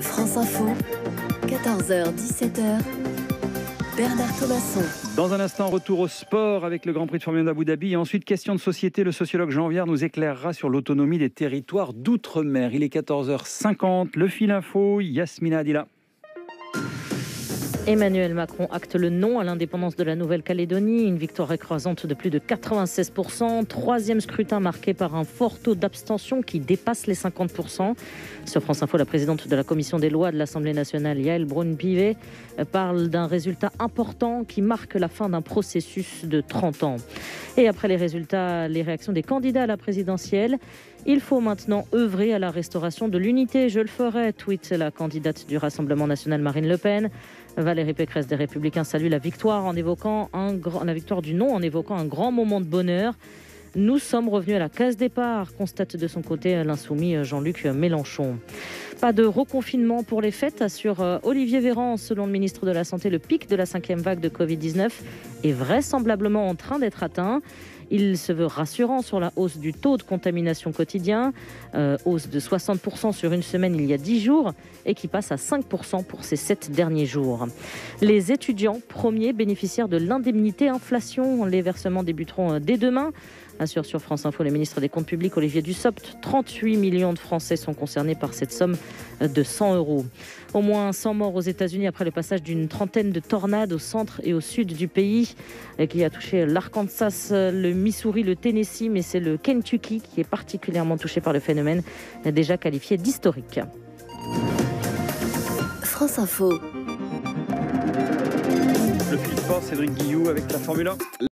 France Info, 14h-17h, Bernard Thomasson. Dans un instant, retour au sport avec le Grand Prix de Formule 1 d'Abu Dhabi. Et ensuite, question de société. Le sociologue Jean Viard nous éclairera sur l'autonomie des territoires d'outre-mer. Il est 14h50. Le fil info, Yasmina Adila. Emmanuel Macron acte le non à l'indépendance de la Nouvelle-Calédonie. Une victoire écrasante de plus de 96%. Troisième scrutin marqué par un fort taux d'abstention qui dépasse les 50%. Sur France Info, la présidente de la commission des lois de l'Assemblée nationale, Yaël Braun-Pivet, parle d'un résultat important qui marque la fin d'un processus de 30 ans. Et après les résultats, les réactions des candidats à la présidentielle. Il faut maintenant œuvrer à la restauration de l'unité. Je le ferai, tweet la candidate du Rassemblement national Marine Le Pen. Valérie Pécresse des Républicains salue la victoire la victoire du non en évoquant un grand moment de bonheur. Nous sommes revenus à la case départ, constate de son côté l'insoumis Jean-Luc Mélenchon. Pas de reconfinement pour les fêtes, assure Olivier Véran. Selon le ministre de la Santé, le pic de la 5e vague de Covid-19 est vraisemblablement en train d'être atteint. Il se veut rassurant sur la hausse du taux de contamination quotidien, hausse de 60% sur une semaine il y a 10 jours et qui passe à 5% pour ces 7 derniers jours. Les étudiants premiers bénéficiaires de l'indemnité inflation, les versements débuteront dès demain. Assure sur France Info le ministre des Comptes publics Olivier Dussopt. 38 millions de Français sont concernés par cette somme de 100 €. Au moins 100 morts aux États-Unis après le passage d'une trentaine de tornades au centre et au sud du pays qui a touché l'Arkansas, le Missouri, le Tennessee, mais c'est le Kentucky qui est particulièrement touché par le phénomène déjà qualifié d'historique. France Info. Le fil sport, Cédric Guillou avec la Formule 1.